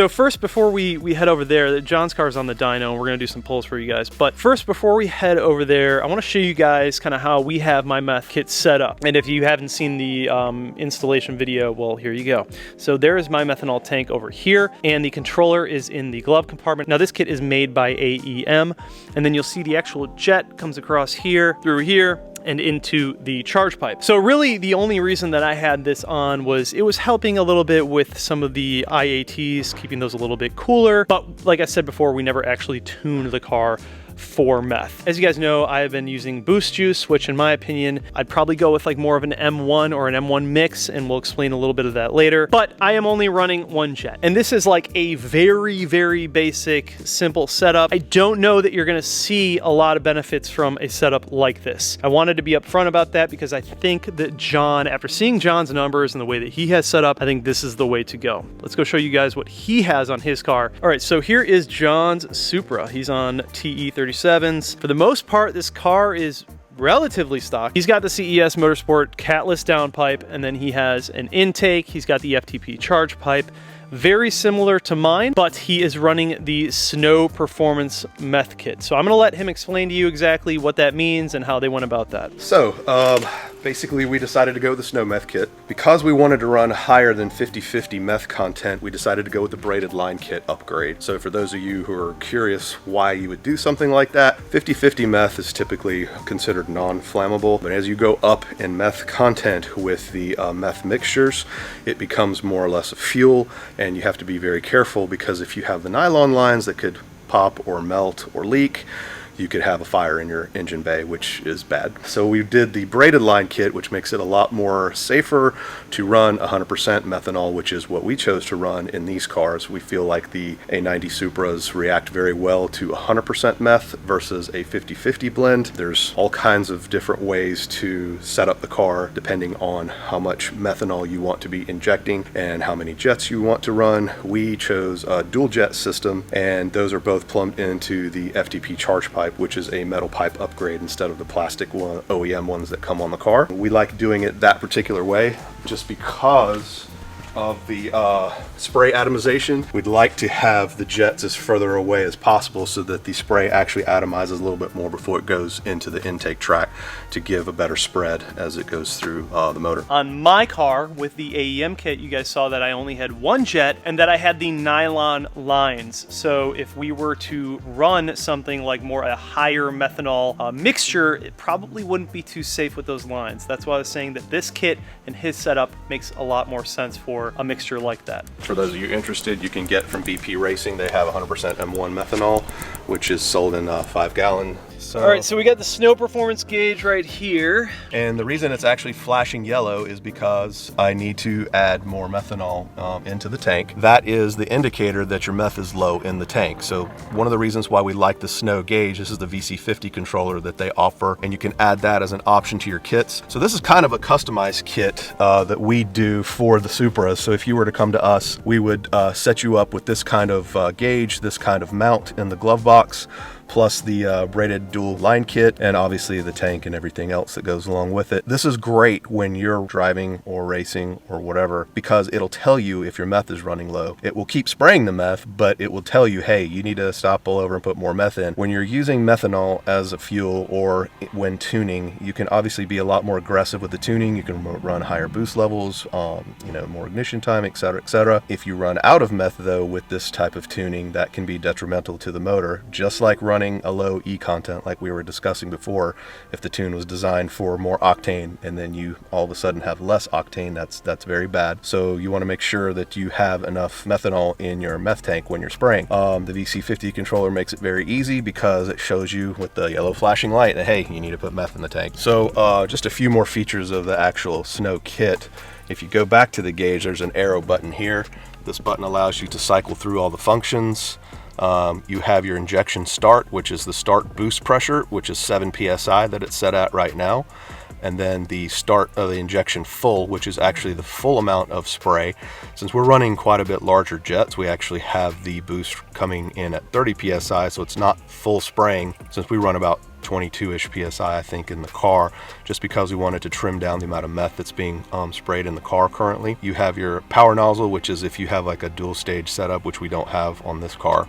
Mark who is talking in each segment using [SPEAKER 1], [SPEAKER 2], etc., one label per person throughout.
[SPEAKER 1] So first, before we head over there, John's car is on the dyno, and we're gonna do some pulls for you guys. But first, before we head over there, I wanna show you guys kind of how we have my meth kit set up. And if you haven't seen the installation video, well, here you go. So there is my methanol tank over here, and the controller is in the glove compartment. Now this kit is made by AEM, and then you'll see the actual jet comes across here, through here, and into the charge pipe. So really the only reason that I had this on was it was helping a little bit with some of the IATs, keeping those a little bit cooler. But like I said before, we never actually tuned the car for meth. As you guys know, I have been using boost juice, which in my opinion, I'd probably go with like more of an M1 or an M1 mix, and we'll explain a little bit of that later. But I am only running one jet. And this is like a very, very basic, simple setup. I don't know that you're gonna see a lot of benefits from a setup like this. I wanted to be upfront about that because I think that John, after seeing John's numbers and the way that he has set up, I think this is the way to go. Let's go show you guys what he has on his car. All right, so here is John's Supra. He's on TE37s. For the most part, this car is relatively stock. He's got the CES Motorsport catless downpipe, and then he has an intake. He's got the FTP charge pipe. Very similar to mine, but he is running the Snow Performance Meth Kit. So I'm gonna let him explain to you exactly what that means and how they went about that.
[SPEAKER 2] So, basically we decided to go with the Snow Meth Kit. Because we wanted to run higher than 50/50 meth content, we decided to go with the braided line kit upgrade. So for those of you who are curious why you would do something like that, 50/50 meth is typically considered non-flammable, but as you go up in meth content with the meth mixtures, it becomes more or less a fuel. And you have to be very careful because if you have the nylon lines that could pop or melt or leak, you could have a fire in your engine bay, which is bad. So we did the braided line kit, which makes it a lot more safer to run 100% methanol, which is what we chose to run in these cars. We feel like the A90 Supras react very well to 100% meth versus a 50/50 blend. There's all kinds of different ways to set up the car depending on how much methanol you want to be injecting and how many jets you want to run. We chose a dual jet system, and those are both plumbed into the FTP charge pipe, which is a metal pipe upgrade instead of the plastic OEM ones that come on the car. We like doing it that particular way just because of the spray atomization. We'd like to have the jets as further away as possible so that the spray actually atomizes a little bit more before it goes into the intake track to give a better spread as it goes through the motor.
[SPEAKER 1] On my car with the AEM kit, you guys saw that I only had one jet and that I had the nylon lines. So if we were to run something like more a higher methanol mixture, it probably wouldn't be too safe with those lines. That's why I was saying that this kit and his setup makes a lot more sense for a mixture like that.
[SPEAKER 2] For those of you interested, you can get from BP Racing, they have 100% M1 methanol, which is sold in 5-gallon.
[SPEAKER 1] All right, so we got the Snow Performance gauge right here.
[SPEAKER 2] And the reason it's actually flashing yellow is because I need to add more methanol into the tank. That is the indicator that your meth is low in the tank. So one of the reasons why we like the Snow gauge, this is the VC50 controller that they offer, and you can add that as an option to your kits. So this is kind of a customized kit that we do for the Supras. So if you were to come to us, we would set you up with this kind of gauge, this kind of mount in the glove box, plus the braided dual line kit, and obviously the tank and everything else that goes along with it. This is great when you're driving or racing or whatever, because it'll tell you if your meth is running low. It will keep spraying the meth, but it will tell you, hey, you need to stop, pull over, and put more meth in. When you're using methanol as a fuel or when tuning, you can obviously be a lot more aggressive with the tuning. You can run higher boost levels, more ignition time, etc., etc. If you run out of meth, though, with this type of tuning, that can be detrimental to the motor, just like running a low E content like we were discussing before. If the tune was designed for more octane and then you all of a sudden have less octane, that's very bad. So you want to make sure that you have enough methanol in your meth tank when you're spraying. The VC50 controller makes it very easy because it shows you with the yellow flashing light that, hey, you need to put meth in the tank. So just a few more features of the actual Snow kit. If you go back to the gauge, there's an arrow button here. This button allows you to cycle through all the functions. You have your injection start, which is the start boost pressure, which is 7 psi that it's set at right now. And then the start of the injection full, which is actually the full amount of spray. Since we're running quite a bit larger jets, we actually have the boost coming in at 30 psi, so it's not full spraying. Since we run about 22-ish PSI, I think, in the car, just because we wanted to trim down the amount of meth that's being sprayed in the car currently. You have your power nozzle, which is if you have like a dual stage setup, which we don't have on this car.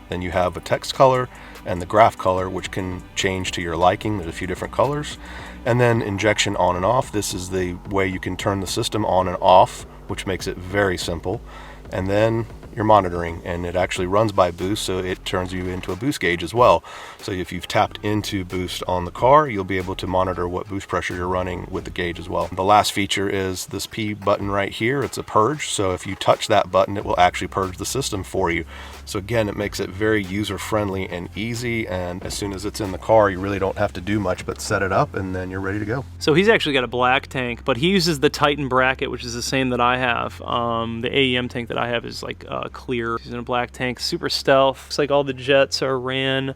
[SPEAKER 2] Then you have a text color and the graph color, which can change to your liking. There's a few different colors. And then injection on and off. This is the way you can turn the system on and off, which makes it very simple. And then your monitoring, and it actually runs by boost, so it turns you into a boost gauge as well. So if you've tapped into boost on the car, you'll be able to monitor what boost pressure you're running with the gauge as well. The last feature is this P button right here. It's a purge, so if you touch that button, it will actually purge the system for you. So again, it makes it very user-friendly and easy, and as soon as it's in the car, you really don't have to do much but set it up, and then you're ready to go.
[SPEAKER 1] So he's actually got a black tank, but he uses the Titan bracket, which is the same that I have. The AEM tank that I have is like clear. He's in a black tank, super stealth. Looks like all the jets are ran. You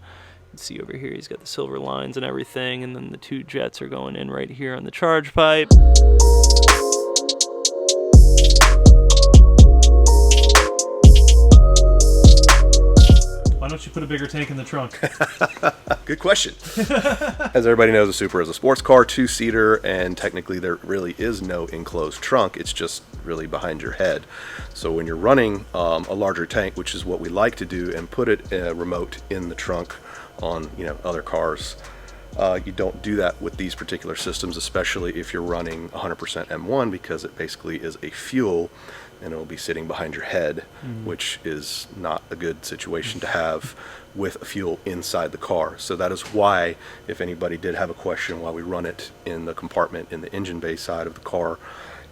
[SPEAKER 1] can see over here, he's got the silver lines and everything, and then the 2 jets are going in right here on the charge pipe. Why don't you put a bigger tank in the trunk?
[SPEAKER 2] Good question. As everybody knows, a Supra is a sports car, 2-seater, and technically there really is no enclosed trunk. It's just really behind your head. So when you're running a larger tank, which is what we like to do, and put it remote in the trunk on other cars, you don't do that with these particular systems, especially if you're running 100% M1, because it basically is a fuel and it'll be sitting behind your head, which is not a good situation to have with a fuel inside the car. So that is why, if anybody did have a question why we run it in the compartment in the engine bay side of the car,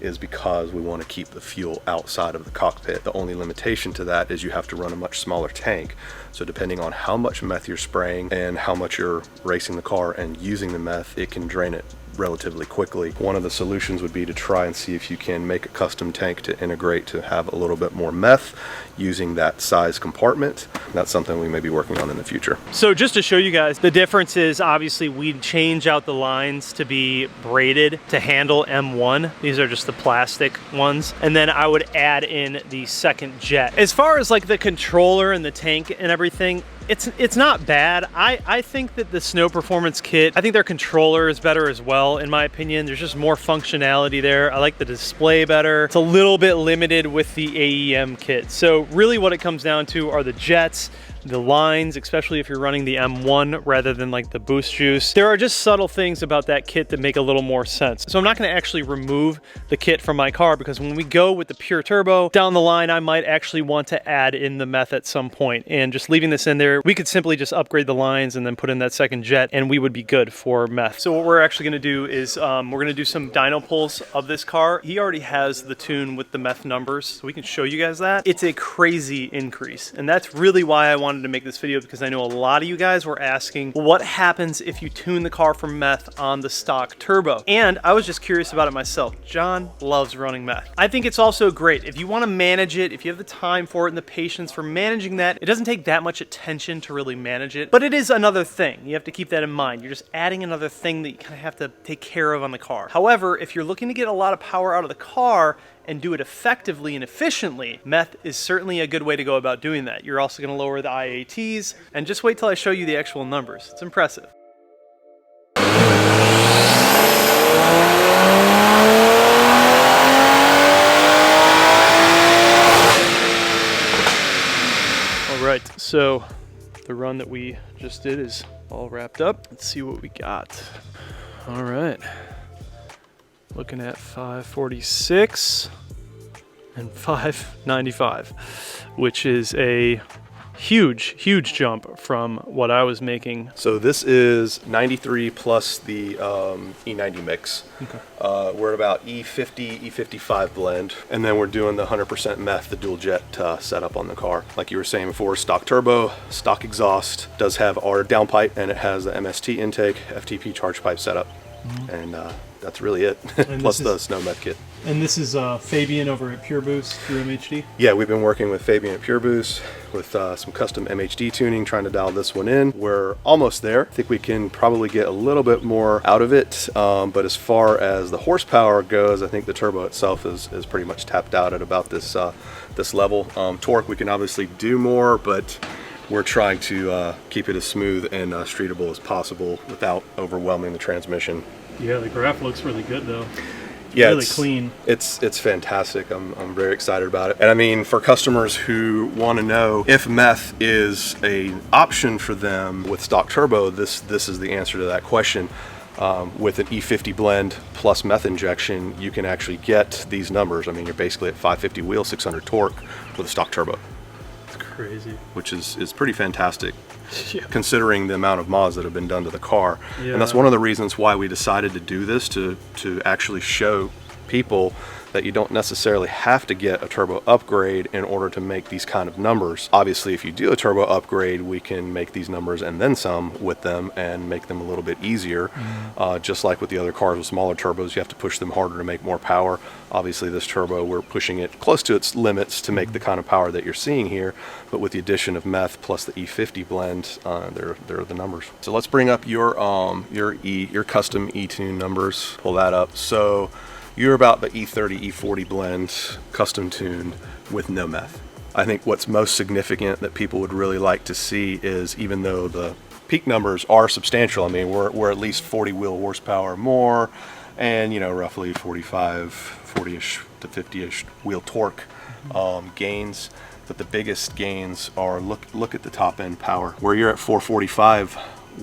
[SPEAKER 2] is because we want to keep the fuel outside of the cockpit. The only limitation to that is you have to run a much smaller tank. So depending on how much meth you're spraying and how much you're racing the car and using the meth, it can drain it relatively quickly. One of the solutions would be to try and see if you can make a custom tank to integrate to have a little bit more meth using that size compartment. That's something we may be working on in the future.
[SPEAKER 1] So just to show you guys, the difference is obviously we'd change out the lines to be braided to handle M1. These are just the plastic ones. And then I would add in the second jet. As far as like the controller and the tank and everything, it's not bad. I think that the Snow Performance kit, I think their controller is better as well, in my opinion. There's just more functionality there. I like the display better. It's a little bit limited with the AEM kit. So really what it comes down to are the jets, the lines, especially if you're running the M1 rather than like the boost juice. There are just subtle things about that kit that make a little more sense. So I'm not gonna actually remove the kit from my car, because when we go with the pure turbo down the line, I might actually want to add in the meth at some point. And just leaving this in there, we could simply just upgrade the lines and then put in that second jet and we would be good for meth. So what we're actually gonna do is we're gonna do some dyno pulls of this car. He already has the tune with the meth numbers, so we can show you guys that. It's a crazy increase. And that's really why I wanted to make this video, because I know a lot of you guys were asking what happens if you tune the car for meth on the stock turbo. And I was just curious about it myself. John loves running meth. I think it's also great if you want to manage it, if you have the time for it and the patience for managing that. It doesn't take that much attention to really manage it, but it is another thing. You have to keep that in mind. You're just adding another thing that you kind of have to take care of on the car. However, if you're looking to get a lot of power out of the car and do it effectively and efficiently, meth is certainly a good way to go about doing that. You're also going to lower the IATs, and just wait till I show you the actual numbers. It's impressive. All right, so the run that we just did is all wrapped up. Let's see what we got. All right. Looking at 546 and 595, which is a huge jump from what I was making.
[SPEAKER 2] So this is 93 plus the E90 mix. Okay. We're at about E50, E55 blend, and then we're doing the 100% meth, the dual jet setup on the car. Like you were saying before, stock turbo, stock exhaust, does have our downpipe, and it has the MST intake, FTP charge pipe setup, and that's really it. Plus the snow meth kit.
[SPEAKER 1] And this is Fabian over at Pure Boost through MHD?
[SPEAKER 2] Yeah, we've been working with Fabian at Pure Boost with some custom MHD tuning, trying to dial this one in. We're almost there. I think we can probably get a little bit more out of it, but as far as the horsepower goes, I think the turbo itself is pretty much tapped out at about this level. Torque, we can obviously do more, but we're trying to keep it as smooth and streetable as possible without overwhelming the transmission.
[SPEAKER 1] Yeah, the graph looks really good though.
[SPEAKER 2] Yeah,
[SPEAKER 1] really clean.
[SPEAKER 2] It's fantastic. I'm very excited about it. And I mean, for customers who want to know if meth is an option for them with stock turbo, this is the answer to that question. With an E50 blend plus meth injection, you can actually get these numbers. I mean, you're basically at 550 wheel, 600 torque with a stock turbo.
[SPEAKER 1] It's crazy.
[SPEAKER 2] Which is pretty fantastic.
[SPEAKER 1] Yeah.
[SPEAKER 2] Considering the amount of mods that have been done to the car.
[SPEAKER 1] Yeah.
[SPEAKER 2] And that's one of the reasons why we decided to do this, to actually show people that you don't necessarily have to get a turbo upgrade in order to make these kind of numbers. Obviously, if you do a turbo upgrade, we can make these numbers and then some with them and make them a little bit easier. Just like with the other cars with smaller turbos, you have to push them harder to make more power. Obviously, this turbo, we're pushing it close to its limits to make the kind of power that you're seeing here. But with the addition of meth plus the E50 blend, they're the numbers. So let's bring up your custom E-tune numbers. Pull that up. So you're about the E30, E40 blend, custom tuned with no meth. I think what's most significant that people would really like to see is, even though the peak numbers are substantial, I mean, we're at least 40 wheel horsepower more, and, you know, roughly 40-ish to 50-ish wheel torque gains. But the biggest gains are, look at the top end power. Where you're at 445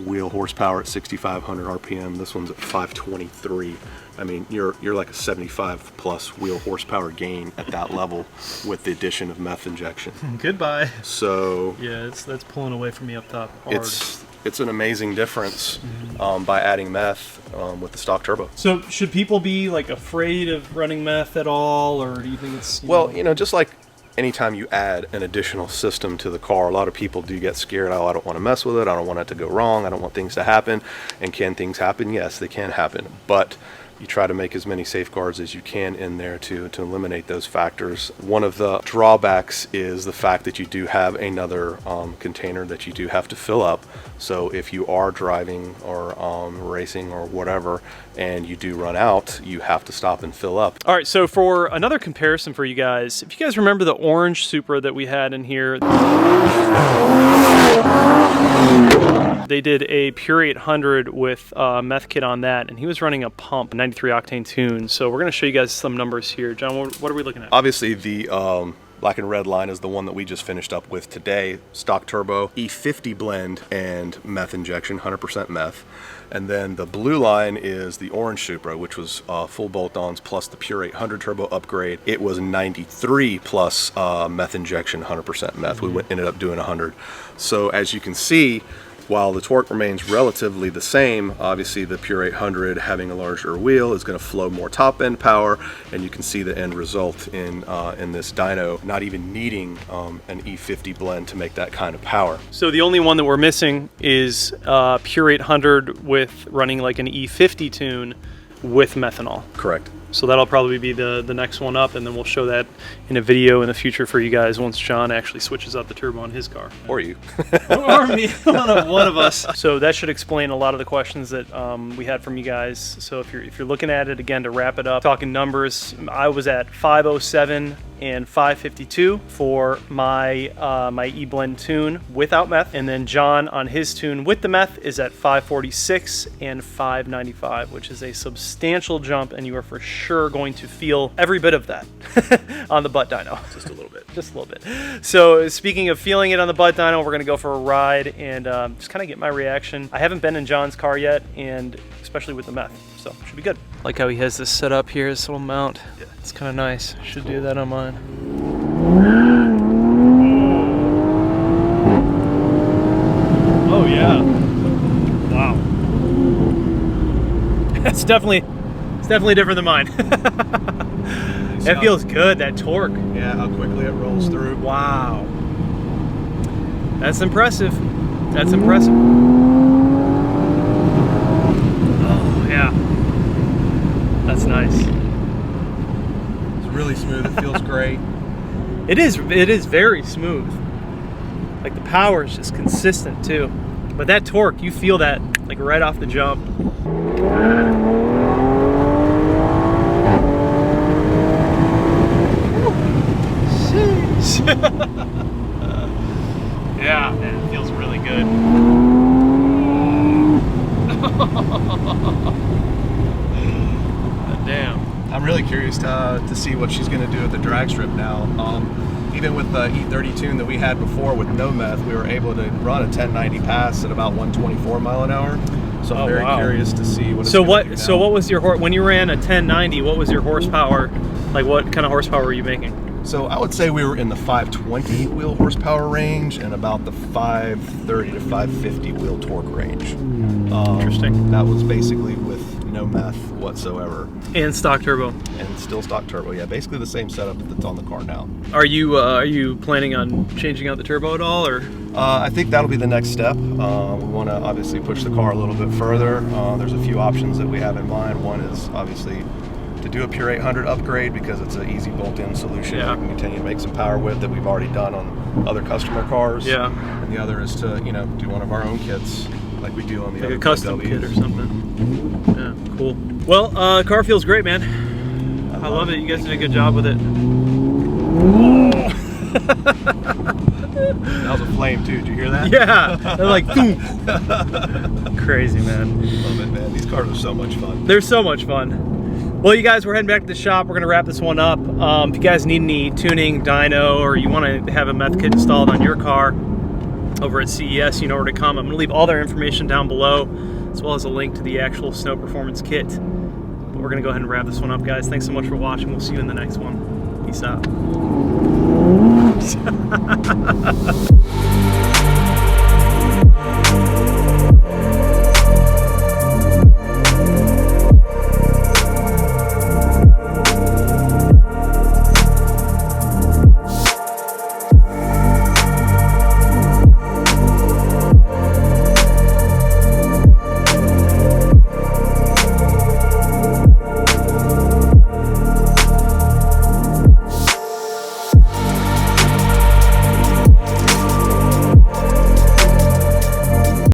[SPEAKER 2] wheel horsepower at 6,500 RPM, this one's at 523. I mean, you're like a 75 plus wheel horsepower gain at that level with the addition of meth injection.
[SPEAKER 1] Goodbye.
[SPEAKER 2] So
[SPEAKER 1] yeah, that's pulling away from me up top hard.
[SPEAKER 2] It's an amazing difference by adding meth with the stock turbo.
[SPEAKER 1] So should people be like afraid of running meth at all, or do you think it's
[SPEAKER 2] you know, just like anytime you add an additional system to the car, a lot of people do get scared. Oh, I don't want to mess with it. I don't want it to go wrong. I don't want things to happen. And can things happen? Yes, they can happen. But you try to make as many safeguards as you can in there to eliminate those factors. One of the drawbacks is the fact that you do have another container that you do have to fill up. So if you are driving or racing or whatever, and you do run out, you have to stop and fill up.
[SPEAKER 1] All right, so for another comparison for you guys, if you guys remember the orange Supra that we had in here, they did a Pure 800 with meth kit on that, and he was running a pump, 93 octane tune. So we're gonna show you guys some numbers here. John, what are we looking at?
[SPEAKER 2] Obviously the black and red line is the one that we just finished up with today. Stock turbo, E50 blend, and meth injection, 100% meth. And then the blue line is the orange Supra, which was full bolt-ons plus the Pure 800 turbo upgrade. It was 93 plus meth injection, 100% meth. We ended up doing 100. So as you can see, while the torque remains relatively the same, obviously the Pure 800 having a larger wheel is going to flow more top end power, and you can see the end result in this dyno not even needing an E50 blend to make that kind of power.
[SPEAKER 1] So the only one that we're missing is Pure 800 with running like an E50 tune with methanol.
[SPEAKER 2] Correct.
[SPEAKER 1] So that'll probably be the next one up, and then we'll show that in a video in the future for you guys once John actually switches out the turbo on his car.
[SPEAKER 2] Or you.
[SPEAKER 1] Or me, one of us. So that should explain a lot of the questions that we had from you guys. So if you're looking at it, again, to wrap it up, talking numbers, I was at 507 and 552 for my my E-blend tune without meth, and then John on his tune with the meth is at 546 and 595, which is a substantial jump, and you are for sure going to feel every bit of that on the butt dyno.
[SPEAKER 2] Just a little bit.
[SPEAKER 1] Just a little bit. So speaking of feeling it on the butt dyno, we're gonna go for a ride and just kind of get my reaction. I haven't been in John's car yet, and especially with the meth, so should be good. Like how he has this set up here, this little mount. Yeah. It's kind of nice. Should do that on mine. Oh yeah. Wow. It's definitely different than mine. That feels good, that torque.
[SPEAKER 2] Yeah, how quickly it rolls through.
[SPEAKER 1] Wow. That's impressive. That's impressive. Oh yeah. That's nice.
[SPEAKER 2] It's really smooth. It feels great.
[SPEAKER 1] It is very smooth. Like the power is just consistent too. But that torque, you feel that like right off the jump. Yeah, man, it feels really good. Damn.
[SPEAKER 2] I'm really curious to see what she's going to do at the drag strip now. Even with the E30 tune that we had before with no meth, we were able to run a 1090 pass at about 124 mile an hour. So I'm very curious to see what it's
[SPEAKER 1] so
[SPEAKER 2] gonna do now.
[SPEAKER 1] So what was your when you ran a 1090? What was your horsepower? Like what kind of horsepower were you making?
[SPEAKER 2] So I would say we were in the 520 wheel horsepower range and about the 530 to 550 wheel torque range.
[SPEAKER 1] Interesting.
[SPEAKER 2] That was basically with no meth whatsoever.
[SPEAKER 1] And stock turbo.
[SPEAKER 2] And still stock turbo. Yeah, basically the same setup that's on the car now.
[SPEAKER 1] Are you planning on changing out the turbo at all, or?
[SPEAKER 2] I think that'll be the next step. We want to obviously push the car a little bit further. There's a few options that we have in mind. One is obviously to do a pure 800 upgrade because it's an easy bolt-in solution
[SPEAKER 1] Yeah.
[SPEAKER 2] that we can continue to make some power with that we've already done on other customer cars.
[SPEAKER 1] Yeah.
[SPEAKER 2] And the other is to, you know, do one of our own kits like we do on the
[SPEAKER 1] Like
[SPEAKER 2] other
[SPEAKER 1] a custom
[SPEAKER 2] BMWs.
[SPEAKER 1] kit or something. Yeah, cool. Well, car feels great, man. I love it. You guys did a good job with it.
[SPEAKER 2] That was a flame too. Did you hear that?
[SPEAKER 1] Yeah, they're like, boom. Crazy, man.
[SPEAKER 2] Love it, man. These cars are so much fun.
[SPEAKER 1] They're so much fun. Well, you guys, we're heading back to the shop. We're gonna wrap this one up. If you guys need any tuning, dyno, or you want to have a meth kit installed on your car over at CES, you know where to come. I'm gonna leave all their information down below, as well as a link to the actual Snow Performance kit. But we're gonna go ahead and wrap this one up, guys. Thanks so much for watching. We'll see you in the next one. Peace out.